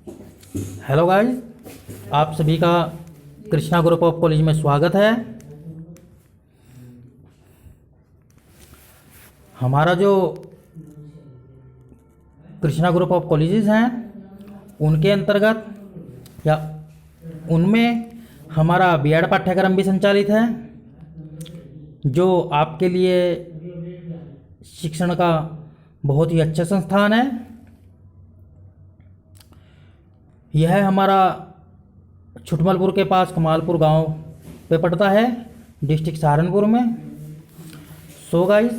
Hello guys, आप सभी का कृष्णा ग्रुप ऑफ कॉलेज में स्वागत है। हमारा जो कृष्णा ग्रुप ऑफ कॉलेजेस हैं उनके अंतर्गत या उनमें हमारा बीएड पाठ्यक्रम भी संचालित है, जो आपके लिए शिक्षण का बहुत ही अच्छा संस्थान है। यह हमारा छुटमलपुर के पास कमालपुर गांव पे पड़ता है, डिस्ट्रिक्ट सहारनपुर में। सो गाइस,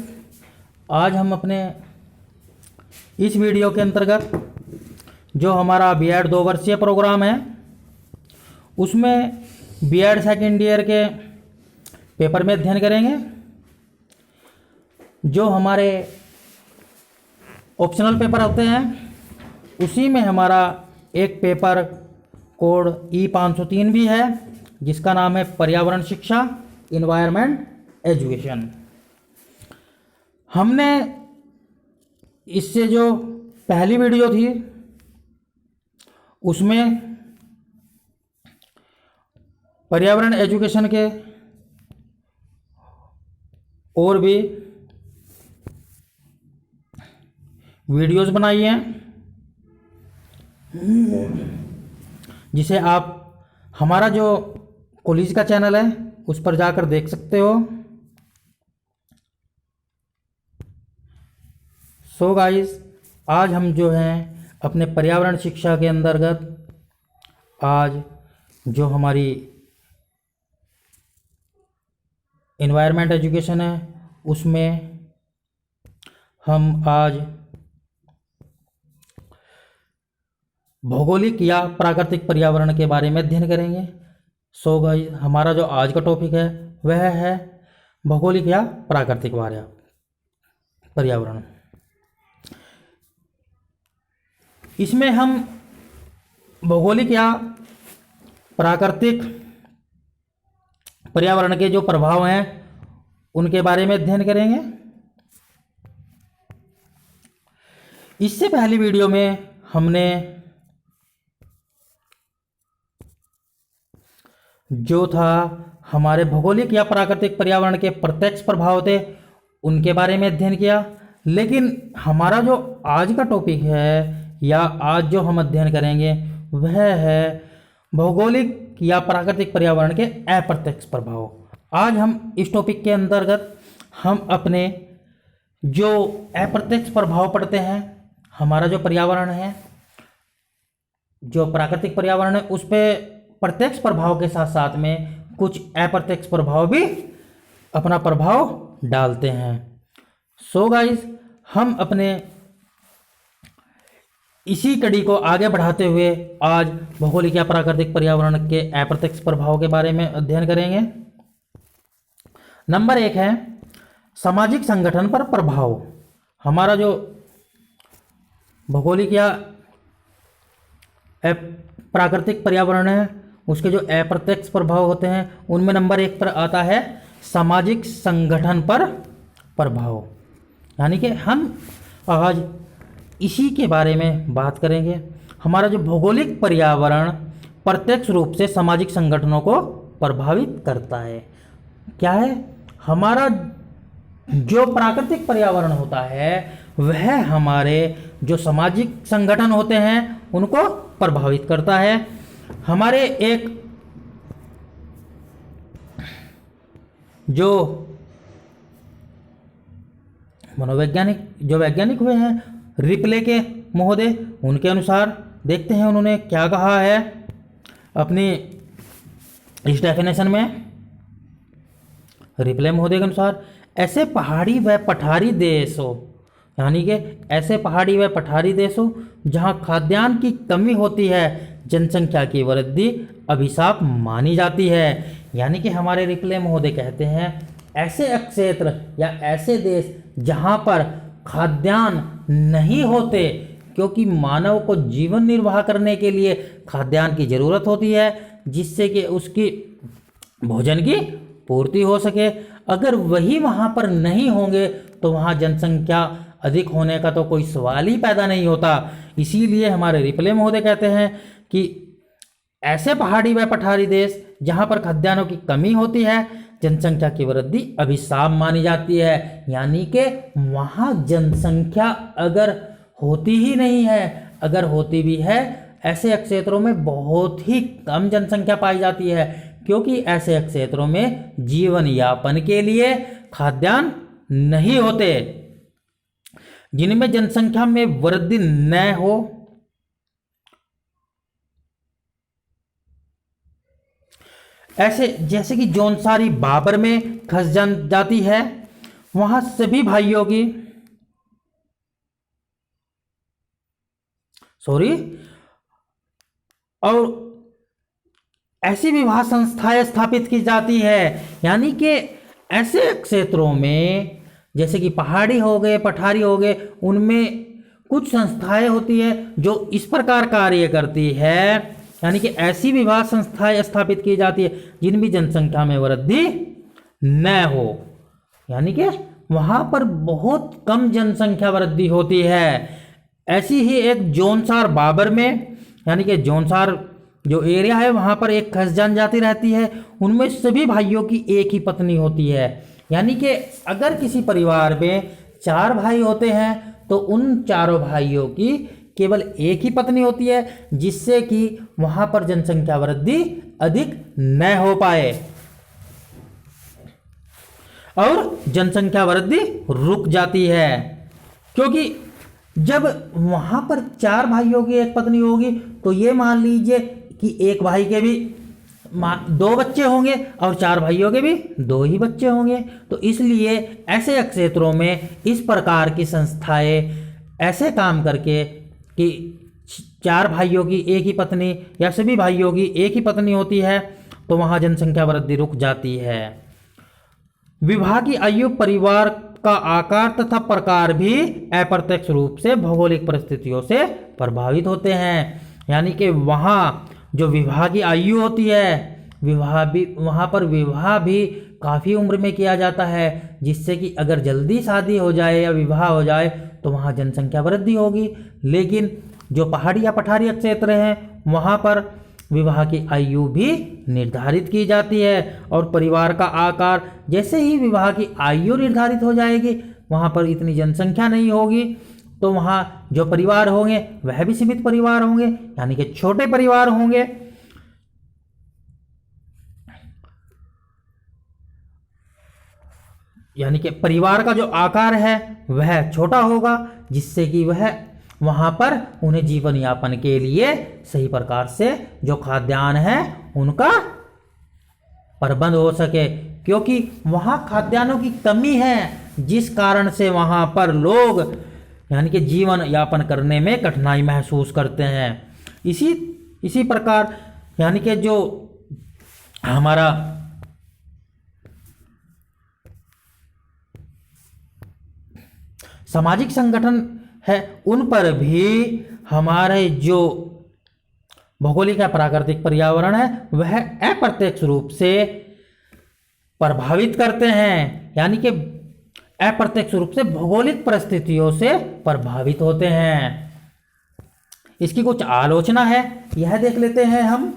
आज हम अपने इस वीडियो के अंतर्गत जो हमारा बीएड 2 वर्षीय प्रोग्राम है उसमें बीएड सेकेंड ईयर के पेपर में अध्ययन करेंगे। जो हमारे ऑप्शनल पेपर होते हैं उसी में हमारा एक पेपर कोड E503 भी है, जिसका नाम है पर्यावरण शिक्षा, इन्वायरमेंट एजुकेशन। हमने इससे जो पहली वीडियो थी उसमें पर्यावरण एजुकेशन के और भी वीडियोस बनाई हैं, जिसे आप हमारा जो कॉलेज का चैनल है उस पर जाकर देख सकते हो। सो गाइस, आज हम जो हैं अपने पर्यावरण शिक्षा के अंतर्गत आज जो हमारी इन्वायरमेंट एजुकेशन है उसमें हम आज भौगोलिक या प्राकृतिक पर्यावरण के बारे में अध्ययन करेंगे। सो गाइस, हमारा जो आज का टॉपिक है वह है भौगोलिक या प्राकृतिक पर्यावरण। इसमें हम भौगोलिक या प्राकृतिक पर्यावरण के जो प्रभाव हैं उनके बारे में अध्ययन करेंगे। इससे पहली वीडियो में हमने जो था हमारे भौगोलिक या प्राकृतिक पर्यावरण के प्रत्यक्ष प्रभाव थे उनके बारे में अध्ययन किया, लेकिन हमारा जो आज का टॉपिक है या आज जो हम अध्ययन करेंगे वह है भौगोलिक या प्राकृतिक पर्यावरण के अप्रत्यक्ष प्रभाव। आज हम इस टॉपिक के अंतर्गत हम अपने जो अप्रत्यक्ष प्रभाव पड़ते हैं, हमारा जो पर्यावरण है, जो प्राकृतिक पर्यावरण है, उस पर प्रत्यक्ष प्रभाव के साथ साथ में कुछ अप्रत्यक्ष प्रभाव भी अपना प्रभाव डालते हैं। सो गाइस, हम अपने इसी कड़ी को आगे बढ़ाते हुए आज भौगोलिक या प्राकृतिक पर्यावरण के अप्रत्यक्ष प्रभाव के बारे में अध्ययन करेंगे। नंबर 1 है सामाजिक संगठन पर प्रभाव। हमारा जो भौगोलिक या प्राकृतिक पर्यावरण है उसके जो अप्रत्यक्ष प्रभाव होते हैं उनमें नंबर 1 पर आता है सामाजिक संगठन पर प्रभाव। यानी कि हम आज इसी के बारे में बात करेंगे। हमारा जो भौगोलिक पर्यावरण प्रत्यक्ष रूप से सामाजिक संगठनों को प्रभावित करता है। क्या है? हमारा जो प्राकृतिक पर्यावरण होता है वह हमारे जो सामाजिक संगठन होते हैं उनको प्रभावित करता है। हमारे एक जो वैज्ञानिक हुए हैं रिप्ले के महोदय, उनके अनुसार देखते हैं उन्होंने क्या कहा है अपनी इस डेफिनेशन में। रिप्ले महोदय के अनुसार ऐसे पहाड़ी व पठारी देशों, यानी कि ऐसे पहाड़ी व पठारी देशों जहां खाद्यान्न की कमी होती है, जनसंख्या की वृद्धि अभिशाप मानी जाती है। यानी कि हमारे रिप्ले महोदय कहते हैं ऐसे क्षेत्र या ऐसे देश जहां पर खाद्यान्न नहीं होते, क्योंकि मानव को जीवन निर्वाह करने के लिए खाद्यान्न की ज़रूरत होती है जिससे कि उसकी भोजन की पूर्ति हो सके। अगर वही वहाँ पर नहीं होंगे तो वहाँ जनसंख्या अधिक होने का तो कोई सवाल ही पैदा नहीं होता। इसीलिए हमारे रिपले महोदय कहते हैं कि ऐसे पहाड़ी व पठारी देश जहां पर खाद्यान्नों की कमी होती है, जनसंख्या की वृद्धि अभिशाप मानी जाती है। यानी कि वहां जनसंख्या अगर होती ही नहीं है, अगर होती भी है, ऐसे क्षेत्रों में बहुत ही कम जनसंख्या पाई जाती है, क्योंकि ऐसे क्षेत्रों में जीवन यापन के लिए खाद्यान्न नहीं होते। जिनमें जनसंख्या में वृद्धि न हो, ऐसे जैसे कि जौनसारी बाबर में खस जाती है, वहां सभी भाइयों की और ऐसी विवाह संस्थाएं स्थापित की जाती है। यानी कि ऐसे क्षेत्रों में जैसे कि पहाड़ी हो गए, पठारी हो गए, उनमें कुछ संस्थाएं होती है जो इस प्रकार कार्य करती है। यानी कि ऐसी विवाह संस्थाएं स्थापित की जाती है जिनमें जनसंख्या में वृद्धि न हो। यानी कि वहां पर बहुत कम जनसंख्या वृद्धि होती है। ऐसी ही एक जौनसार बाबर में, यानी कि जौनसार जो एरिया है वहां पर एक खस जनजाति रहती है, उनमें सभी भाइयों की एक ही पत्नी होती है। यानी कि अगर किसी परिवार में 4 भाई होते हैं तो उन चारों भाइयों की केवल एक ही पत्नी होती है, जिससे कि वहां पर जनसंख्या वृद्धि अधिक न हो पाए और जनसंख्या वृद्धि रुक जाती है। क्योंकि जब वहां पर 4 भाइयों की एक पत्नी होगी तो ये मान लीजिए कि एक भाई के भी 2 बच्चे होंगे और 4 भाइयों के भी 2 ही बच्चे होंगे। तो इसलिए ऐसे क्षेत्रों में इस प्रकार की संस्थाएं ऐसे काम करके कि 4 भाइयों की एक ही पत्नी या सभी भाइयों की एक ही पत्नी होती है, तो वहां जनसंख्या वृद्धि रुक जाती है। विवाह की आयु, परिवार का आकार तथा प्रकार भी अप्रत्यक्ष रूप से भौगोलिक परिस्थितियों से प्रभावित होते हैं। यानी कि वहाँ जो विवाह की आयु होती है, वहाँ पर विवाह भी काफ़ी उम्र में किया जाता है, जिससे कि अगर जल्दी शादी हो जाए या विवाह हो जाए तो वहाँ जनसंख्या वृद्धि होगी। लेकिन जो पहाड़ी या पठारी क्षेत्र हैं वहाँ पर विवाह की आयु भी निर्धारित की जाती है और परिवार का आकार, जैसे ही विवाह की आयु निर्धारित हो जाएगी वहाँ पर इतनी जनसंख्या नहीं होगी, तो वहाँ जो परिवार होंगे वह भी सीमित परिवार होंगे, यानी कि छोटे परिवार होंगे। यानी कि परिवार का जो आकार है वह छोटा होगा, जिससे कि वह वहाँ पर उन्हें जीवन यापन के लिए सही प्रकार से जो खाद्यान्न है उनका प्रबंध हो सके। क्योंकि वहाँ खाद्यान्नों की कमी है, जिस कारण से वहाँ पर लोग यानी कि जीवन यापन करने में कठिनाई महसूस करते हैं। इसी प्रकार यानी कि जो हमारा सामाजिक संगठन है, उन पर भी हमारे जो भौगोलिक या प्राकृतिक पर्यावरण है वह अप्रत्यक्ष रूप से प्रभावित करते हैं। यानी कि अप्रत्यक्ष रूप से भौगोलिक परिस्थितियों से प्रभावित होते हैं। इसकी कुछ आलोचना है, यह देख लेते हैं हम।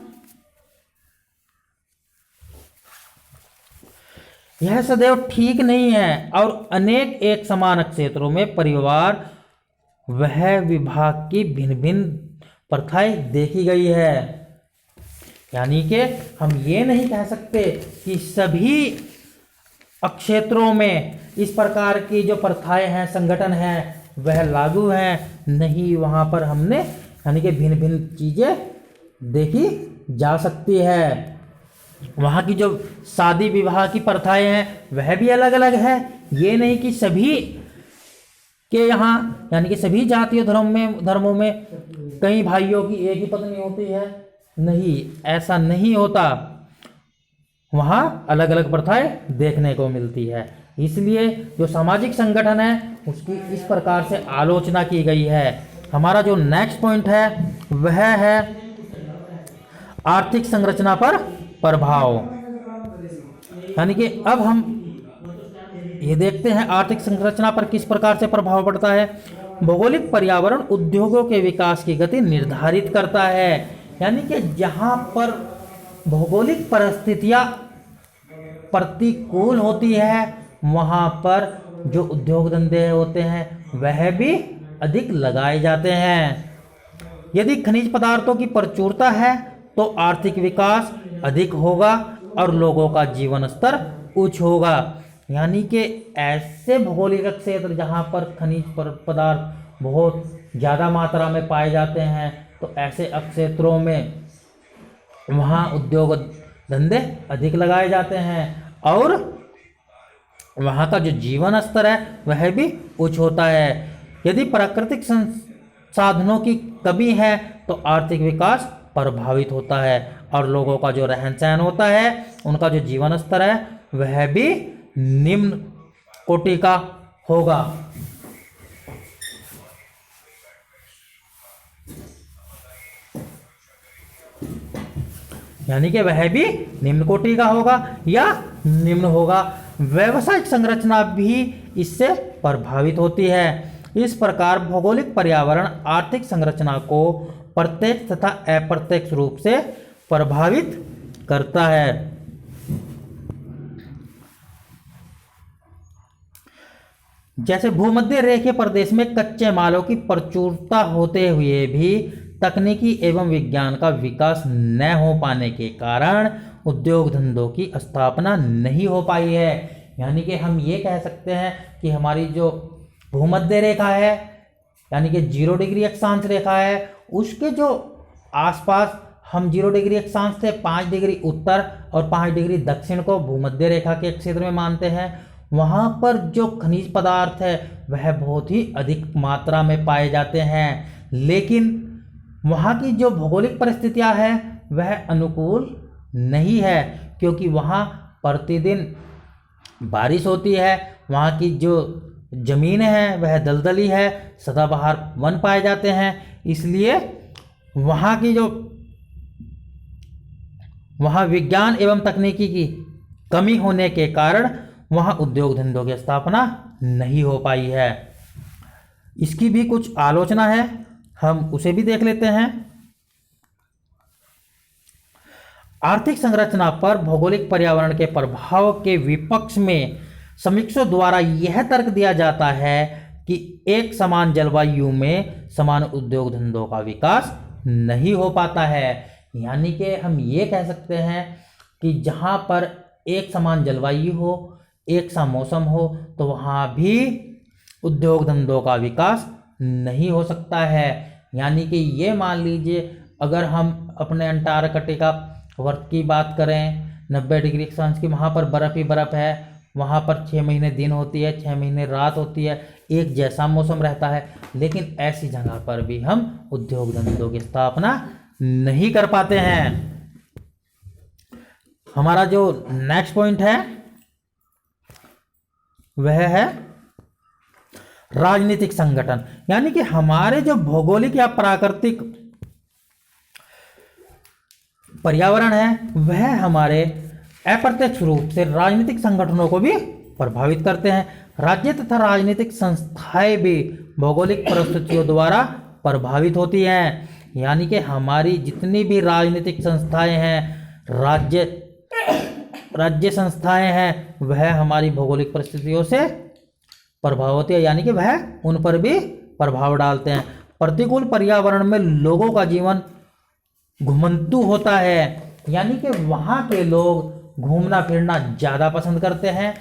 यह सदैव ठीक नहीं है और अनेक एक समान क्षेत्रों में परिवार वह विभाग की भिन्न भिन्न प्रथाएं देखी गई है। यानी कि हम ये नहीं कह सकते कि सभी क्षेत्रों में इस प्रकार की जो प्रथाएं हैं, संगठन हैं, वह लागू हैं। नहीं, वहाँ पर हमने यानी कि भिन्न भिन्न चीज़ें देखी जा सकती है। वहाँ की जो शादी विवाह की प्रथाएं हैं वह भी अलग अलग है। ये नहीं कि सभी के यहाँ यानी कि सभी जातीय धर्मों में कई भाइयों की एक ही पत्नी होती है। नहीं, ऐसा नहीं होता। वहाँ अलग अलग प्रथाएं देखने को मिलती है। इसलिए जो सामाजिक संगठन है उसकी इस प्रकार से आलोचना की गई है। हमारा जो नेक्स्ट पॉइंट है वह है आर्थिक संरचना पर प्रभाव। यानी कि अब हम ये देखते हैं आर्थिक संरचना पर किस प्रकार से प्रभाव पड़ता है। भौगोलिक पर्यावरण उद्योगों के विकास की गति निर्धारित करता है, यानी कि जहां पर भौगोलिक परिस्थितियां प्रतिकूल होती है वहां पर जो उद्योग धंधे होते हैं वह भी अधिक लगाए जाते हैं। यदि खनिज पदार्थों की प्रचुरता है तो आर्थिक विकास अधिक होगा और लोगों का जीवन स्तर उच्च होगा। यानी कि ऐसे भौगोलिक क्षेत्र जहां पर खनिज पदार्थ बहुत ज़्यादा मात्रा में पाए जाते हैं तो ऐसे क्षेत्रों में वहाँ उद्योग धंधे अधिक लगाए जाते हैं और वहाँ का जो जीवन स्तर है वह भी उच्च होता है। यदि प्राकृतिक संसाधनों की कमी है तो आर्थिक विकास प्रभावित होता है और लोगों का जो रहन सहन होता है, उनका जो जीवन स्तर है वह भी निम्न कोटि का होगा। यानी कि वह भी निम्न कोटि का होगा या निम्न होगा। व्यावसायिक संरचना भी इससे प्रभावित होती है। इस प्रकार भौगोलिक पर्यावरण आर्थिक संरचना को प्रत्यक्ष तथा अप्रत्यक्ष रूप से प्रभावित करता है। जैसे भूमध्य रेखीय प्रदेश में कच्चे मालों की प्रचुरता होते हुए भी तकनीकी एवं विज्ञान का विकास न हो पाने के कारण उद्योग धंधों की स्थापना नहीं हो पाई है। यानी कि हम ये कह सकते हैं कि हमारी जो भूमध्य रेखा है यानी कि 0 डिग्री अक्षांश रेखा है, उसके जो आसपास हम 0 डिग्री अक्षांश से 5 डिग्री उत्तर और 5 डिग्री दक्षिण को भूमध्य रेखा के क्षेत्र में मानते हैं। वहाँ पर जो खनिज पदार्थ है वह बहुत ही अधिक मात्रा में पाए जाते हैं, लेकिन वहाँ की जो भौगोलिक परिस्थितियाँ हैं वह अनुकूल नहीं है, क्योंकि वहाँ प्रतिदिन बारिश होती है, वहाँ की जो ज़मीन है वह दलदली है, सदाबहार वन पाए जाते हैं, इसलिए वहाँ की जो वहाँ विज्ञान एवं तकनीकी की कमी होने के कारण वहाँ उद्योग धंधों की स्थापना नहीं हो पाई है। इसकी भी कुछ आलोचना है, हम उसे भी देख लेते हैं। आर्थिक संरचना पर भौगोलिक पर्यावरण के प्रभाव के विपक्ष में समीक्षकों द्वारा यह तर्क दिया जाता है कि एक समान जलवायु में समान उद्योग धंधों का विकास नहीं हो पाता है। यानी कि हम ये कह सकते हैं कि जहाँ पर एक समान जलवायु हो, एक सा मौसम हो, तो वहाँ भी उद्योग धंधों का विकास नहीं हो सकता है। यानी कि ये मान लीजिए अगर हम अपने अंटार्कटिका वर्ग की बात करें 90 डिग्री अक्षांश की, वहाँ पर बर्फ़ ही बर्फ़ है, वहाँ पर 6 महीने दिन होती है, 6 महीने रात होती है, एक जैसा मौसम रहता है, लेकिन ऐसी जगह पर भी हम उद्योग धंधों की स्थापना नहीं कर पाते हैं। हमारा जो नेक्स्ट पॉइंट है वह है राजनीतिक संगठन। यानी कि हमारे जो भौगोलिक या प्राकृतिक पर्यावरण है वह हमारे अप्रत्यक्ष रूप से राजनीतिक संगठनों को भी प्रभावित करते हैं। राज्य तथा राजनीतिक संस्थाएं भी भौगोलिक परिस्थितियों द्वारा प्रभावित होती हैं। यानी कि हमारी जितनी भी राजनीतिक संस्थाएं हैं, राज्य संस्थाएं हैं, वह हमारी भौगोलिक परिस्थितियों से प्रभावित होती है, यानी कि वह उन पर भी प्रभाव डालते हैं। प्रतिकूल पर्यावरण में लोगों का जीवन घुमंतु होता है, यानी कि वहाँ के लोग घूमना फिरना ज़्यादा पसंद करते हैं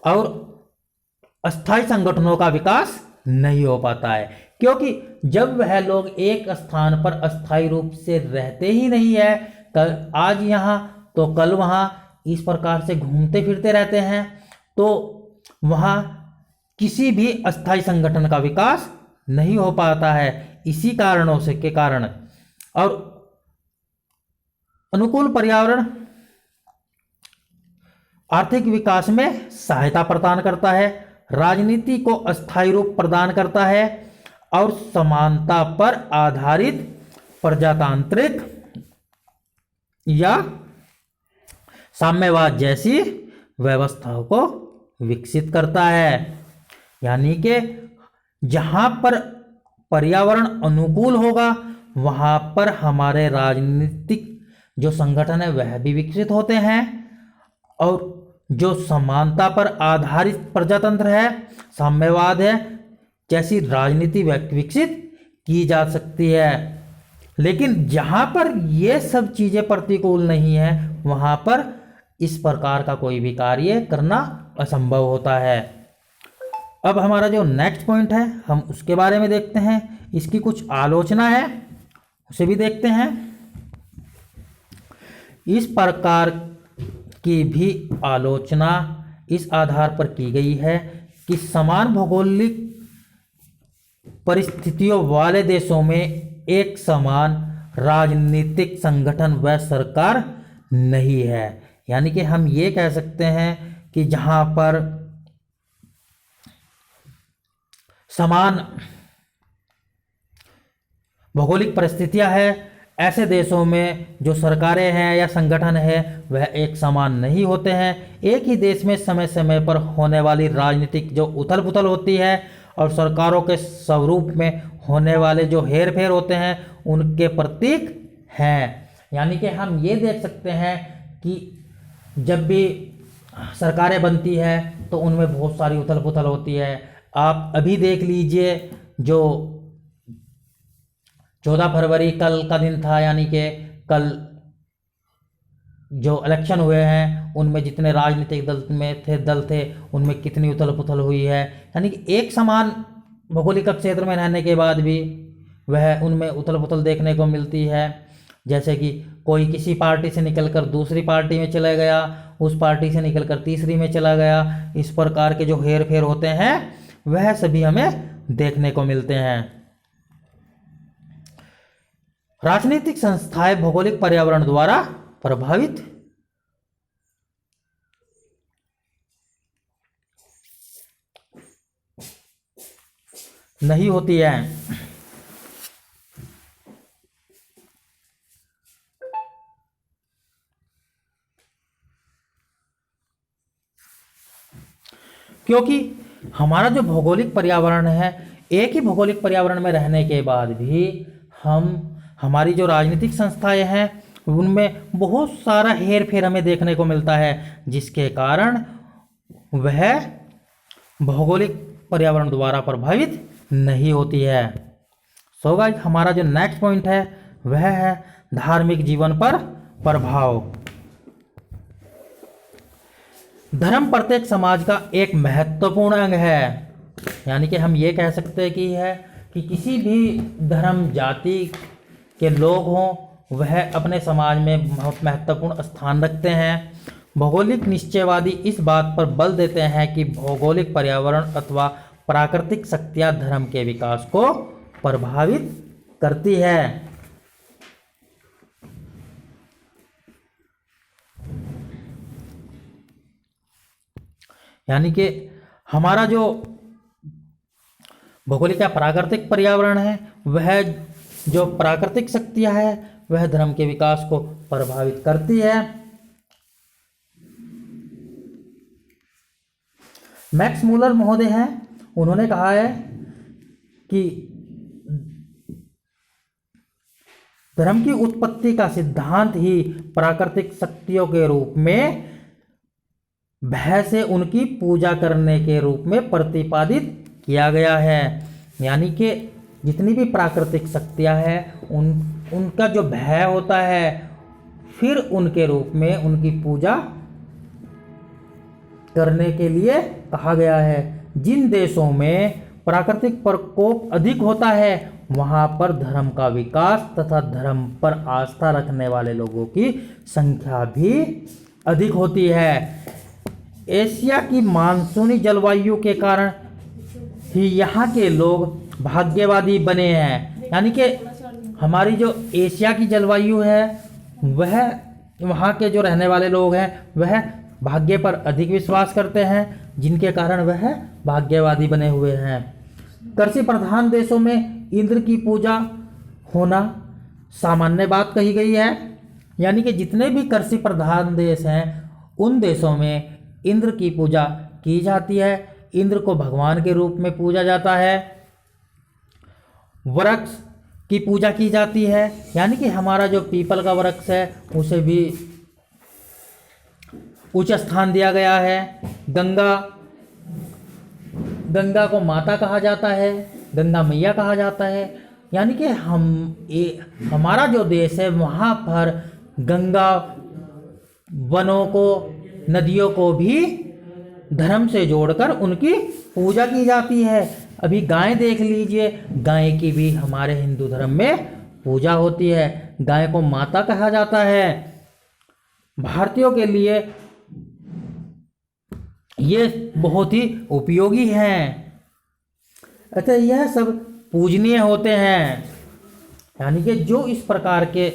और अस्थायी संगठनों का विकास नहीं हो पाता है, क्योंकि जब वह लोग एक स्थान पर अस्थायी रूप से रहते ही नहीं है, कल आज यहाँ तो कल वहाँ, इस प्रकार से घूमते फिरते रहते हैं, तो वहाँ किसी भी अस्थायी संगठन का विकास नहीं हो पाता है। इसी कारणों से के कारण और अनुकूल पर्यावरण आर्थिक विकास में सहायता प्रदान करता है, राजनीति को अस्थायी रूप प्रदान करता है और समानता पर आधारित प्रजातांत्रिक या साम्यवाद जैसी व्यवस्थाओं को विकसित करता है। यानी कि जहाँ पर पर्यावरण अनुकूल होगा वहाँ पर हमारे राजनीतिक जो संगठन है वह भी विकसित होते हैं, और जो समानता पर आधारित प्रजातंत्र है, साम्यवाद है, जैसी राजनीति विकसित की जा सकती है। लेकिन जहाँ पर ये सब चीज़ें प्रतिकूल नहीं है वहाँ पर इस प्रकार का कोई भी कार्य करना असंभव होता है। अब हमारा जो नेक्स्ट पॉइंट है हम उसके बारे में देखते हैं, इसकी कुछ आलोचना है उसे भी देखते हैं। इस प्रकार की भी आलोचना इस आधार पर की गई है कि समान भौगोलिक परिस्थितियों वाले देशों में एक समान राजनीतिक संगठन व सरकार नहीं है। यानी कि हम ये कह सकते हैं कि जहाँ पर समान भौगोलिक परिस्थितियां हैं, ऐसे देशों में जो सरकारें हैं या संगठन है वह एक समान नहीं होते हैं। एक ही देश में समय समय पर होने वाली राजनीतिक जो उथल पुथल होती है और सरकारों के स्वरूप में होने वाले जो हेर फेर होते हैं उनके प्रतीक हैं। यानी कि हम ये देख सकते हैं कि जब भी सरकारें बनती है तो उनमें बहुत सारी उथल पुथल होती है। आप अभी देख लीजिए, जो 14 फरवरी कल का दिन था, यानी कि कल जो इलेक्शन हुए हैं उनमें जितने राजनीतिक दल थे उनमें कितनी उथल पुथल हुई है। यानी कि एक समान भौगोलिक क्षेत्र में रहने के बाद भी वह उनमें उथल पुथल देखने को मिलती है। जैसे कि कोई किसी पार्टी से निकलकर दूसरी पार्टी में चला गया, उस पार्टी से निकलकर तीसरी में चला गया। इस प्रकार के जो हेर फेर होते हैं वह सभी हमें देखने को मिलते हैं। राजनीतिक संस्थाएं भौगोलिक पर्यावरण द्वारा प्रभावित नहीं होती है। क्योंकि हमारा जो भौगोलिक पर्यावरण है, एक ही भौगोलिक पर्यावरण में रहने के बाद भी हमारी जो राजनीतिक संस्थाएं हैं उनमें बहुत सारा हेर फेर हमें देखने को मिलता है, जिसके कारण वह भौगोलिक पर्यावरण द्वारा प्रभावित नहीं होती है। सो गाइस, हमारा जो नेक्स्ट पॉइंट है वह है धार्मिक जीवन पर प्रभाव। धर्म प्रत्येक समाज का एक महत्वपूर्ण अंग है। यानी कि हम ये कह सकते हैं कि किसी भी धर्म जाति के लोग हों वह अपने समाज में बहुत महत्वपूर्ण स्थान रखते हैं। भौगोलिक निश्चयवादी इस बात पर बल देते हैं कि भौगोलिक पर्यावरण अथवा प्राकृतिक शक्तियां धर्म के विकास को प्रभावित करती है। यानी कि हमारा जो भौगोलिक या प्राकृतिक पर्यावरण है, वह जो प्राकृतिक शक्तियां है वह धर्म के विकास को प्रभावित करती है। मैक्स मूलर महोदय हैं, उन्होंने कहा है कि धर्म की उत्पत्ति का सिद्धांत ही प्राकृतिक शक्तियों के रूप में भय से उनकी पूजा करने के रूप में प्रतिपादित किया गया है। यानी कि जितनी भी प्राकृतिक शक्तियां हैं उनका जो भय होता है, फिर उनके रूप में उनकी पूजा करने के लिए कहा गया है। जिन देशों में प्राकृतिक प्रकोप अधिक होता है वहां पर धर्म का विकास तथा धर्म पर आस्था रखने वाले लोगों की संख्या भी अधिक होती है। एशिया की मानसूनी जलवायु के कारण ही यहाँ के लोग भाग्यवादी बने हैं। यानी कि हमारी जो एशिया की जलवायु है वह वहाँ के जो रहने वाले लोग हैं वह भाग्य पर अधिक विश्वास करते हैं, जिनके कारण वह भाग्यवादी बने हुए हैं। कृषि प्रधान देशों में इंद्र की पूजा होना सामान्य बात कही गई है। यानी कि जितने भी कृषि प्रधान देश हैं उन देशों में इंद्र की पूजा की जाती है, इंद्र को भगवान के रूप में पूजा जाता है। वृक्ष की पूजा की जाती है, यानी कि हमारा जो पीपल का वृक्ष है उसे भी उच्च स्थान दिया गया है। गंगा को माता कहा जाता है, गंगा मैया कहा जाता है, यानी कि हमारा जो देश है वहाँ पर गंगा, वनों को, नदियों को भी धर्म से जोड़कर उनकी पूजा की जाती है। अभी गाय देख लीजिए, गाय की भी हमारे हिंदू धर्म में पूजा होती है, गाय को माता कहा जाता है। भारतीयों के लिए ये बहुत ही उपयोगी हैं। अच्छा, यह सब पूजनीय होते हैं, यानी कि जो इस प्रकार के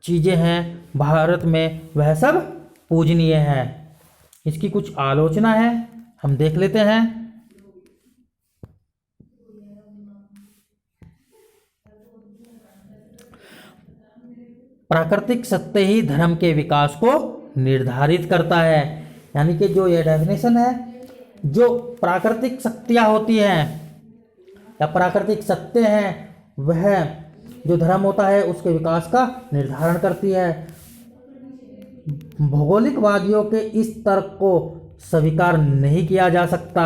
चीज़ें हैं भारत में वह सब पूजनीय हैं। इसकी कुछ आलोचना है, हम देख लेते हैं। प्राकृतिक सत्य ही धर्म के विकास को निर्धारित करता है, यानी कि जो यह डेफिनेशन है, जो प्राकृतिक शक्तियाँ होती हैं या प्राकृतिक सत्य हैं वह जो धर्म होता है उसके विकास का निर्धारण करती है। भौगोलिकवादियों के इस तर्क को स्वीकार नहीं किया जा सकता।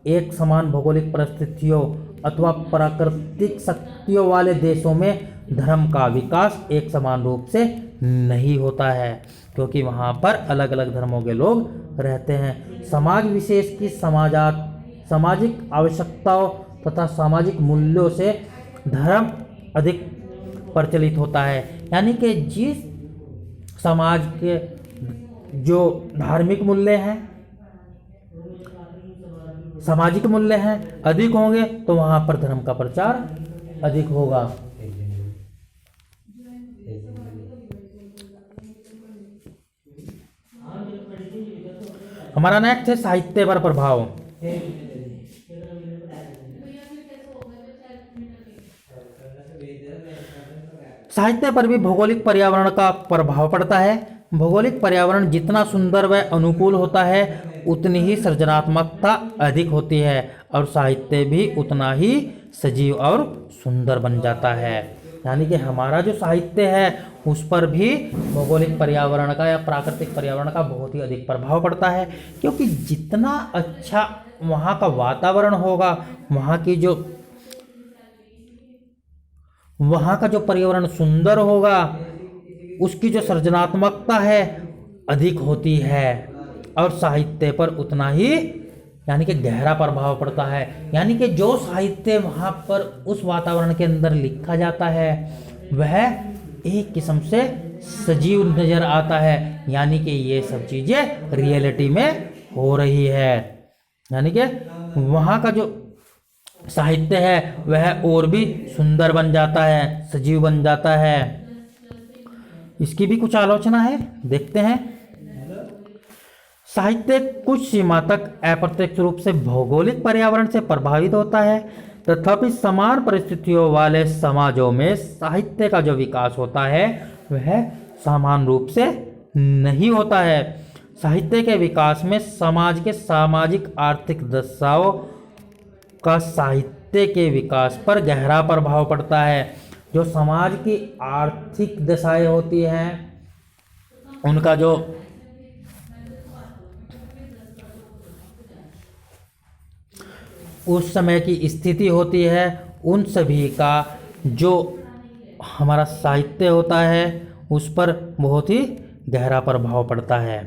एक समान भौगोलिक परिस्थितियों अथवा प्राकृतिक शक्तियों वाले देशों में धर्म का विकास एक समान रूप से नहीं होता है, क्योंकि वहाँ पर अलग अलग धर्मों के लोग रहते हैं। समाज विशेष की सामाजिक आवश्यकताओं तथा सामाजिक मूल्यों से धर्म अधिक प्रचलित होता है, यानी कि जिस समाज के जो धार्मिक मूल्य हैं, सामाजिक मूल्य हैं अधिक होंगे तो वहाँ पर धर्म का प्रचार अधिक होगा। हमारा नेक्स्ट है साहित्य पर प्रभाव। साहित्य पर भी भौगोलिक पर्यावरण का प्रभाव पड़ता है। भौगोलिक पर्यावरण जितना सुंदर व अनुकूल होता है उतनी ही सृजनात्मकता अधिक होती है और साहित्य भी उतना ही सजीव और सुंदर बन जाता है। यानी कि हमारा जो साहित्य है उस पर भी भौगोलिक पर्यावरण का या प्राकृतिक पर्यावरण का बहुत ही अधिक प्रभाव पड़ता है, क्योंकि जितना अच्छा वहाँ का वातावरण होगा, वहाँ का जो पर्यावरण सुंदर होगा, उसकी जो सृजनात्मकता है अधिक होती है और साहित्य पर उतना ही यानी कि गहरा प्रभाव पड़ता है। यानी कि जो साहित्य वहाँ पर उस वातावरण के अंदर लिखा जाता है वह एक किस्म से सजीव नज़र आता है, यानी कि ये सब चीज़ें रियलिटी में हो रही है। यानी कि वहाँ का जो साहित्य है वह और भी सुंदर बन जाता है, सजीव बन जाता है। इसकी भी कुछ आलोचना है, देखते हैं। साहित्य कुछ सीमा तक अप्रत्यक्ष रूप से भौगोलिक पर्यावरण से प्रभावित होता है, तथापि समान परिस्थितियों वाले समाजों में साहित्य का जो विकास होता है वह समान रूप से नहीं होता है। साहित्य के विकास में समाज के सामाजिक आर्थिक दशाओं का साहित्य के विकास पर गहरा प्रभाव पड़ता है। जो समाज की आर्थिक दशाएं होती हैं, उनका जो उस समय की स्थिति होती है, उन सभी का जो हमारा साहित्य होता है उस पर बहुत ही गहरा प्रभाव पड़ता है।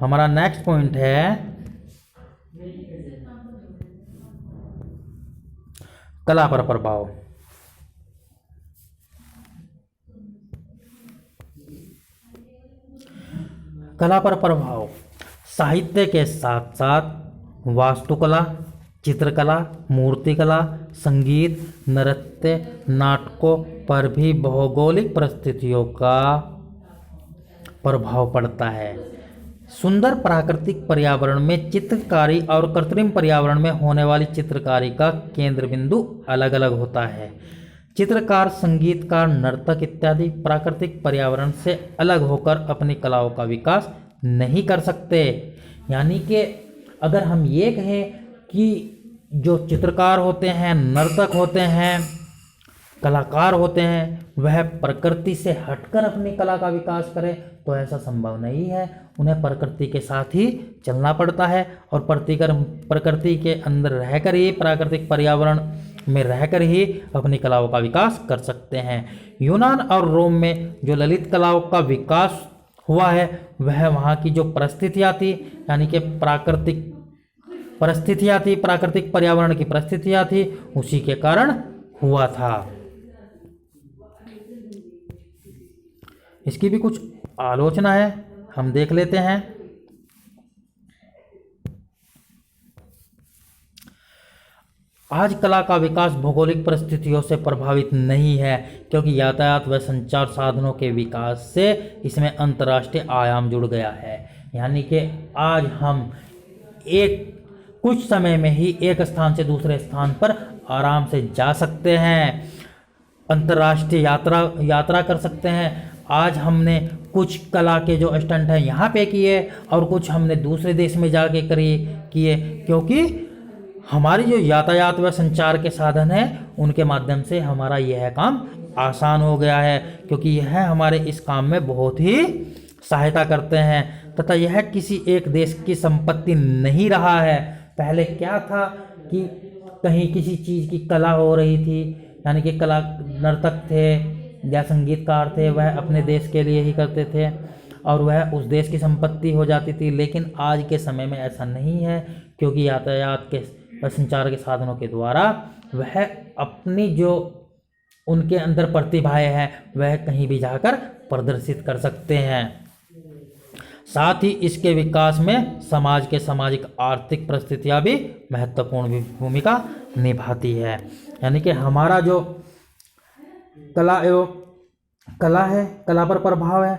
हमारा नेक्स्ट पॉइंट है कला पर प्रभाव। कला पर प्रभाव साहित्य के साथ साथ वास्तुकला, चित्रकला, मूर्तिकला, संगीत, नृत्य, नाटकों पर भी भौगोलिक परिस्थितियों का प्रभाव पड़ता है। सुंदर प्राकृतिक पर्यावरण में चित्रकारी और कृत्रिम पर्यावरण में होने वाली चित्रकारी का केंद्र बिंदु अलग अलग होता है। चित्रकार, संगीतकार, नर्तक इत्यादि प्राकृतिक पर्यावरण से अलग होकर अपनी कलाओं का विकास नहीं कर सकते। यानी कि अगर हम ये कहें कि जो चित्रकार होते हैं, नर्तक होते हैं, कलाकार होते हैं, वह प्रकृति से हटकर अपनी कला का विकास करें तो ऐसा संभव नहीं है। उन्हें प्रकृति के साथ ही चलना पड़ता है और प्रकृति के अंदर रहकर ही, प्राकृतिक पर्यावरण में रहकर ही अपनी कलाओं का विकास कर सकते हैं। यूनान और रोम में जो ललित कलाओं का विकास हुआ है वह वहाँ की जो परिस्थितियाँ थी, यानी कि प्राकृतिक परिस्थितियाँ थी, प्राकृतिक पर्यावरण की परिस्थितियाँ थी, उसी के कारण हुआ था। इसकी भी कुछ आलोचना है, हम देख लेते हैं। आज कला का विकास भौगोलिक परिस्थितियों से प्रभावित नहीं है, क्योंकि यातायात व संचार साधनों के विकास से इसमें अंतर्राष्ट्रीय आयाम जुड़ गया है। यानी कि आज हम कुछ समय में ही एक स्थान से दूसरे स्थान पर आराम से जा सकते हैं, अंतर्राष्ट्रीय यात्रा कर सकते हैं। आज हमने कुछ कला के जो स्टंट हैं यहाँ पे किए और कुछ हमने दूसरे देश में जाके किए, क्योंकि हमारी जो यातायात व संचार के साधन हैं उनके माध्यम से हमारा यह काम आसान हो गया है, क्योंकि यह हमारे इस काम में बहुत ही सहायता करते हैं तथा यह किसी एक देश की संपत्ति नहीं रहा है। पहले क्या था कि कहीं किसी चीज़ की कला हो रही थी, यानी कि कला नर्तक थे या संगीतकार थे, वह अपने देश के लिए ही करते थे और वह उस देश की संपत्ति हो जाती थी। लेकिन आज के समय में ऐसा नहीं है, क्योंकि यातायात के व संचार के साधनों के द्वारा वह अपनी जो उनके अंदर प्रतिभाएं हैं वह कहीं भी जाकर प्रदर्शित कर सकते हैं। साथ ही इसके विकास में समाज के सामाजिक आर्थिक परिस्थितियां भी महत्वपूर्ण भूमिका निभाती है। यानी कि हमारा जो कला है, कला पर प्रभाव है,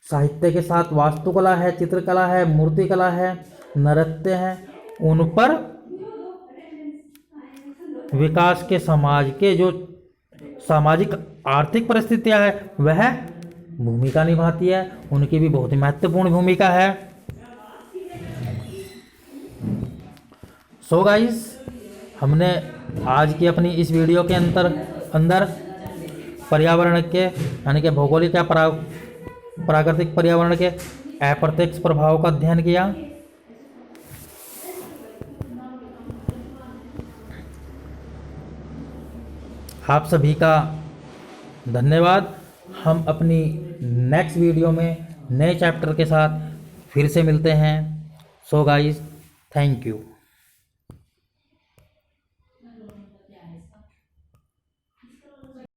साहित्य के साथ वास्तुकला है, चित्रकला है, मूर्तिकला है, नृत्य है, उन पर विकास के समाज के जो सामाजिक आर्थिक परिस्थितियां है वह भूमिका निभाती है, उनकी भी बहुत ही महत्वपूर्ण भूमिका है। सो गाइस, हमने आज की अपनी इस वीडियो के अंदर पर्यावरण के, यानी कि भौगोलिक या प्राकृतिक पर्यावरण के अप्रत्यक्ष प्रभाव का अध्ययन किया। आप सभी का धन्यवाद। हम अपनी नेक्स्ट वीडियो में नए चैप्टर के साथ फिर से मिलते हैं। So guys, thank you.